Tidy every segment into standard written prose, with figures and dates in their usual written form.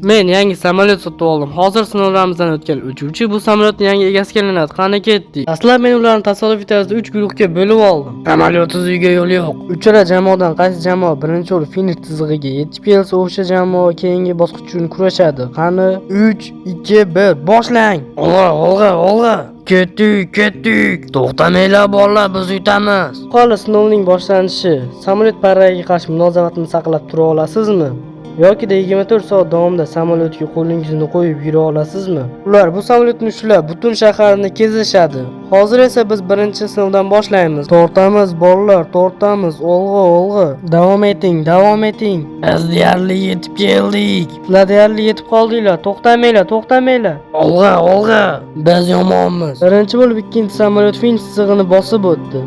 Men yangi samolyot sotib oldim. Hozir sinovlarimizdan o'tgan uchuvchi bu samolyotning yangi egasiga aylanadi. Qani ketdik. Dastlab men ularni tasodifiy tarzda 3 guruhga bo'lib oldim. Samolyotsiz uyga yo'l yo'q. Uchala jamoadan qaysi jamoa birinchi bo'lib finish chizig'iga yetib kelsa, o'sha jamoa keyingi bosqich uchun kurashadi. Qani 3, 2, 1 boshlang. Olg'a. Ketdik. To'xtamanglar bolalar, biz yutamiz. Qoli sinovning boshlanishi. Samolyot parragiga qarshi munosabatni saqlab tura olasizmi? Yoki 24 soat davomida samolyotga qo'lingizni qo'yib yura olasizmi? Ular bu samolyotni ushlab butun shaharni kezishadi. Hozir esa biz birinchi sinovdan boshlaymiz. Tortamiz bolalar, tortamiz. Olg'a. Davom eting. Biz deyarli yetib keldik. Sizlar deyarli yetib qoldinglar. To'xtamanglar. Olg'a. Biz yomonmiz. Birinchi bo'lib ikkinchi samolyot finish chizig'ini bosib o'tdi.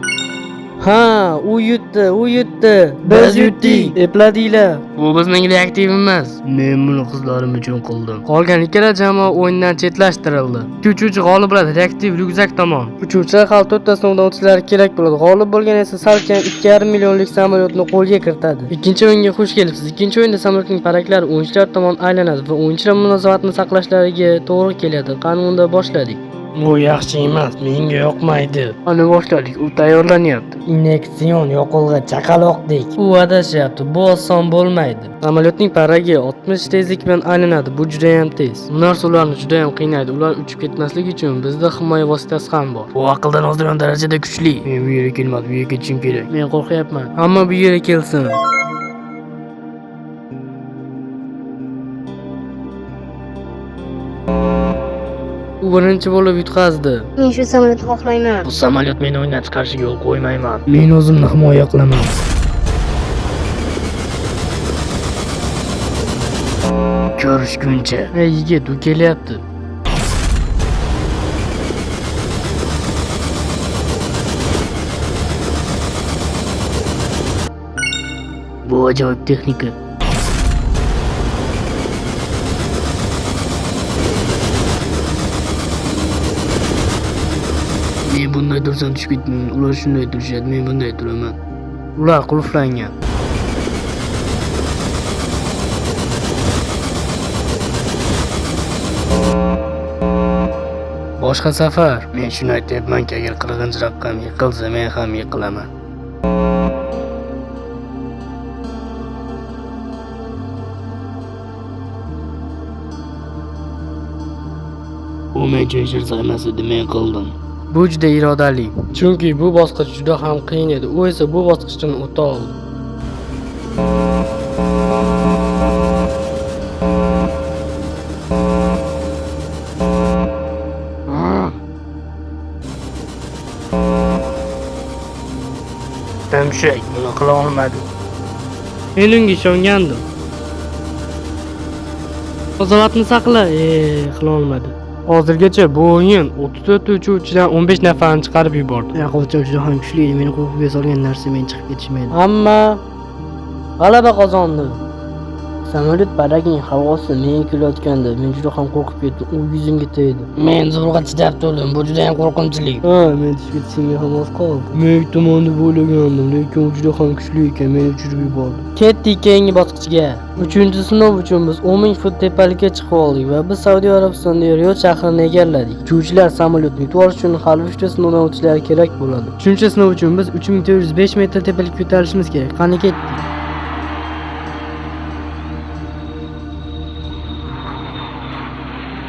Ha, u yutdi. Biz yutdik. Epladinglar. Bu bizning reaktivimiz. Men buni qizlarim uchun qildim. Qolgan ikkala jamoa o'yindan chetlashtirildi. Uchuvchi g'olib bo'ladi. Reaktiv ryukzak tomon. Uchuvchilar hali 4 ta sinovdan o'tishlari kerak bo'ladi. G'olib bo'lgan esa salkam 2,5 millionlik samolyotni qo'lga kiritadi. Ikkinchi o'yinga xush kelibsiz. Ikkinchi o'yinda samolyotning paraklari o'yinchilar tomon aylanadi va o'yinchilar munosabatni saqlashlariga to'g'ri keladi. Qanunda boshladik. Bu yaxshi emas, menga yoqmaydi. Ana boshladik, u tayyorlanyapti. Ineksion yoqilg'i chaqaloqdek. U adashyapti, bu oson bo'lmaydi. Samolyotning parragi 60 tezlik bilan aylanadi, bu juda ham tez. Bu narsa ularni juda ham qiynaydi. Ular uchib ketmasligi uchun bizda himoya vositasi ham bor. Bu aqldan ozdirgan darajada kuchli. Men bu yerga kelmadim, bu yerga ketishim kerak. Men qo'rqyapman. Hamma bu yerga kelsin. U birinchi bo'lib yutqazdi. Men shu samolyotni xohlayman. Bu samolyot meni o'yindan chiqarishiga yo'l qo'ymayman. Men o'zimni himoya qilaman. Ko'rishguncha. Ey yigit, u kelyapti. Bu ajoyib texnika. Men bunday tursam tushib ketmayman. Ular shunday turishadi, men bunday turaman. Ular qulflangan. Boshqa safar. Men shuni aytyapmanki, agar qirg'inchi raqam yiqilsa, men ham yiqilaman. Bu menga hech emas edi, men qildim. Bu juda irodali. Chunki bu bosqich juda ham qiyin edi. U esa bu bosqichdan o'ta oldi. Tamshak buni qila olmadi. Men unga ishongandim. Nazoratni saqla, qila olmadi. Hozirgacha bu o'yin 34 uchuvchidan 15 nafarni chiqarib yubordi. Yaqovchi juda ham kuchli edi. Meni qo'rquvga solgan narsa men chiqib ketishmaydi. Ammo g'alaba qozondi. Samolyot paragining havosi menga kelayotganda men juda ham qo'rqib ketdim. U yuzimga tegdi. Men zo'rg'a chidab turdim. Bu juda ham qo'rqinchli. Men tushib ketishimga ham oz qoldi. Men tomon deb o'ylagandim, lekin u juda ham kuchli ekan, meni uchirib yubordi. Ketdik keyingi bosqichga. 3-sinov uchun biz 10,000 fut tepalikka chiqib oldik va biz Saudiya Arabistonda Riyod shahrini egalladik. Uchuvchilar samolyotni yutib olish uchun hali 3 ta sinovdan o'tishlari kerak bo'ladi. 3-sinov uchun biz 3405 metr tepalikka ko'tarilishimiz kerak. Qani ketdik.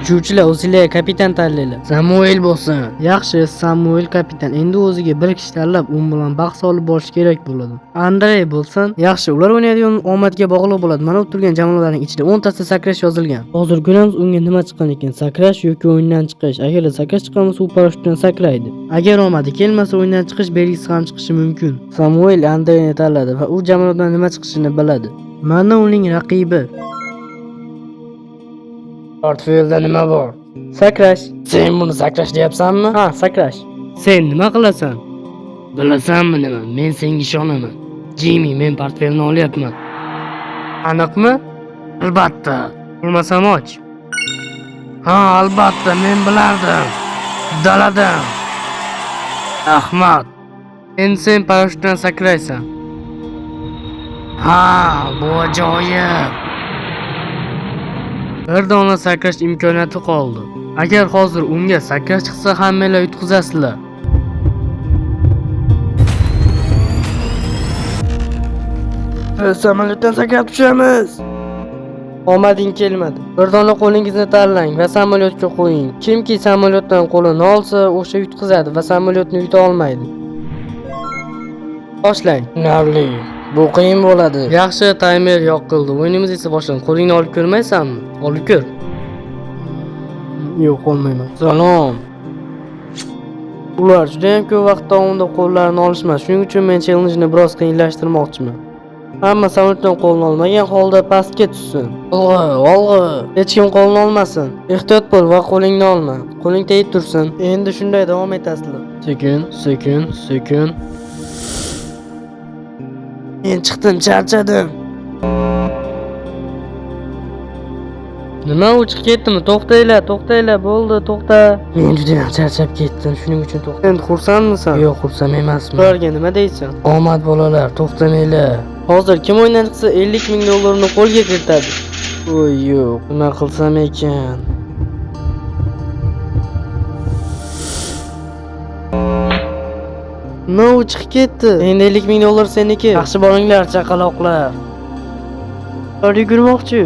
Uchuvchilar o'zlariga kapitan tanlaydi. Samuel bo'lsin. Yaxshi, Samuel kapitan. Endi o'ziga bir kishi tanlab, u bilan bahs olib borish kerak bo'ladi. Andrey bo'lsin. Yaxshi, ular o'ynaydigan omadga bog'liq bo'ladi. Mana bu turgan jamoalarning ichida 10 tasi sakrash yozilgan. Hozir ko'ramiz unga nima chiqqan ekan. Sakrash yoki o'yindan chiqish. Agar sakrash chiqqan bo'lsa, u parashyutdan sakraydi. Agar omadi kelmasa, o'yindan chiqish belgisi ham chiqishi mumkin. Samuel Andreyni tanladi va u jamoadan nima chiqishini biladi. Mana uning raqibi. Portfelda nima bor? Sakrash. Sen buni sakrash deyapsanmi? Ha, sakrash. Sen nima qilasan? Bilasanmi nima? Men senga ishonaman. Jimmy, men portfelni olyapman. Aniqmi? Albatta. Bo'lmasam och. Ha, albatta, men bilardim. Daladan. Ahmad. Endi sen parashyutdan sakraysan. Ha, bu ajoyib. Bir dona sakrash imkoniyati qoldi. Agar hozir unga sakrash chiqsa, hammanglar yutqizasizlar. Biz samolyotdan sakrab tushamiz. Omading kelmadi. Bir dona qo'lingizni tanlang va samolyotga qo'ying. Kimki samolyotdan qo'lini olsa, o'sha yutqizadi va samolyotni yuta olmaydi. Boshlang. Navli. Bu qiyin bo'ladi. Yaxshi, taymer yoqildi. O'yinimiz esa boshlandi. Qo'lingni olib ko'rmaysanmi? Olib ko'r. Yo'q, olmayman. Salom. Ular juda ham ko'p vaqt davomida qo'llarini olishmadi. Shuning uchun men challenge-ni biroz qiyinlashtirmoqchiman. Hamma samolyotdan qo'lini olmagan holda pastga tushsin. Olg'a. Hech kim qo'lini olmasin. Ehtiyot bo'l va qo'lingni olma. Qo'ling tegib tursin. Endi shunday davom etasizlar. Sekin. Men chiqdim, charchadim. Nima u chiqib ketdimi? To'xtanglar, bo'ldi, to'xta. Men juda ham charchab ketdim, shuning uchun to'xta. Endi xursandmisan? Yo'q, xursand emasman. Ularga nima deysan? Omad bolalar, to'xtamanglar. Hozir kim o'yindan chiqsa 50 ming dollarni qo'lga kiritadi. Voy yo'q, nima qilsam ekan? Nima u chiqib ketdi? Endi 50 ming dollar seniki. Yaxshi bo'linglar, chaqaloqlar. Ular yugurmoqchi.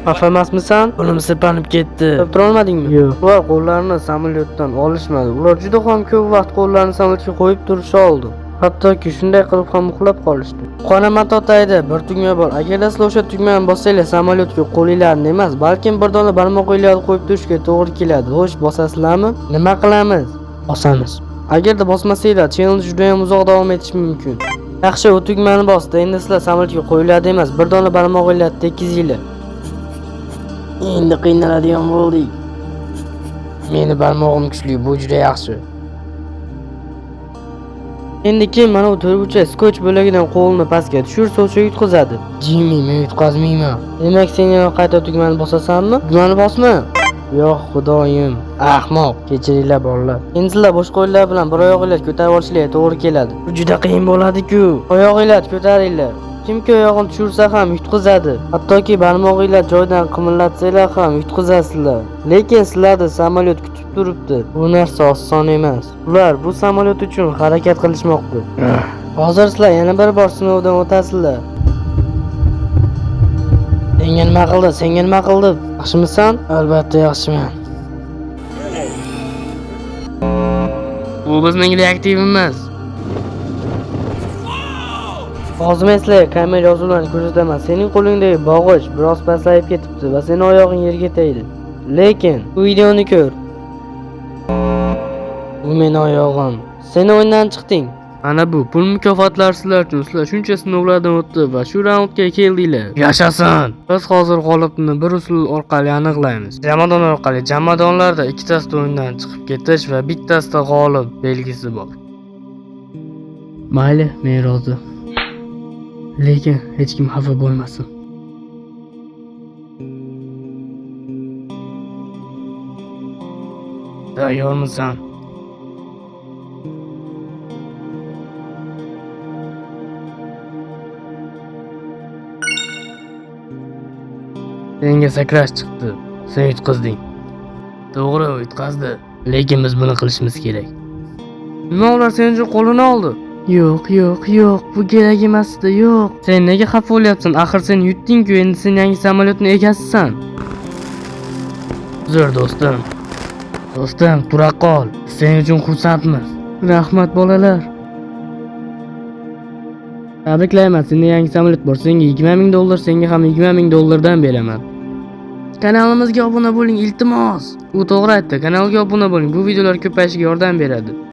Xafa emasmisan? Qo'lim sirpanib ketdi. Tura olmadingmi? Yo'q. Ular qo'llarini samolyotdan olishmadi. Ular juda ham ko'p vaqt qo'llarini samolyotga qo'yib turish oldi. Hattoki shunday qilib ham uxlab qolishdi. Qona matotayda bir tugma bor. Agar sizlar o'sha tugmani bossanglar, samolyotga qo'linglarni emas, balkim bir dona barmoqinglarni qo'yib turishga to'g'ri keladi. Xo'sh, bosasizlarmi? Nima qilamiz? Bosamiz. Agarda bosmasanglar, challenge juda ham uzoq davom etishi mumkin. Yaxshi, u tugmani bosdi. Endi sizlar samolyotga qo'yiladi emas, bir dona barmoqinglarni tekizinglar. Endi qiynaladigan bo'ldik. Meni barmog'im kuchli, bu juda yaxshi. Endi kim mana bu turbucha skoch bo'lagidan qo'lini pastga tushirsa, o'sha yutqizadi. Jimmy, men yutqazmayman. Demak, sen yana qayta tugmani bosasanmi? Tugmani bosma. Yo'q, xudoyim. Ahmoq, kechiringlar bolalar. Endi sizlar boshqa o'yinlar bilan bir oyog'inglarni ko'tarib olishinglar to'g'ri keladi. Bu juda qiyin bo'ladi-ku. Oyog'inglarni ko'taringlar. Kimki oyog'ini tushirsa ham yutqizadi. Hattoki barmog'inglar joydan qimirlatsanglar ham yutqizasizlar. Lekin sizlarni samolyot kutib turibdi. Bu narsa oson emas. Ular bu samolyot uchun harakat qilishmoqda. Hozir sizlar yana bir bor sinovdan o'tasizlar. Senga nima qildi? Yaxshimisan? Albatta yaxshiman. Bu bizning reaktivimiz. Hozir sizlarga kamera yozuvlarini ko'rsataman. Sening qo'lingdagi bog'ich biroz pasayib ketibdi va sening oyog'ing yerga tegdi. Lekin bu videoni ko'r. Bu mening oyog'im. Sen o'yindan chiqding. Mana bu pul mukofotlari sizlar uchun. Sizlar shuncha sinovlardan o'tdi va shu raundga keldinglar. Yashasin! Biz hozir g'olibni bir usul orqali aniqlaymiz. Jamoadon orqali jamoadonlarda ikkitasida o'yindan chiqib ketish va bittasida g'olib belgisi bor. Mayli, men rozi. Lekin hech kim xafa bo'lmasin. Tayyormisan? Senga sakrash chiqdi. Sen yutqizding. To'g'ri, yutqazdi. Lekin biz buni qilishimiz kerak. Nima ular sening uchun qo'lini oldi? Yo'q, bu kerak emasdi, yo'q. Sen nega xafa bo'lyapsan? Axir sen yutding-ku, endi sen yangi samolyotning egasisan. Uzr do'stim. Do'stim, tura qol. Sen uchun xursandmiz. Rahmat bolalar. Tabriklayman, senda yangi samolyot bor. Senga 20 ming dollar, senga ham 20 ming dollardan beraman. Kanalimizga obuna bo'ling, iltimos. U to'g'ri aytdi. Kanalga obuna bo'ling. Bu videolar ko'payishiga yordam beradi.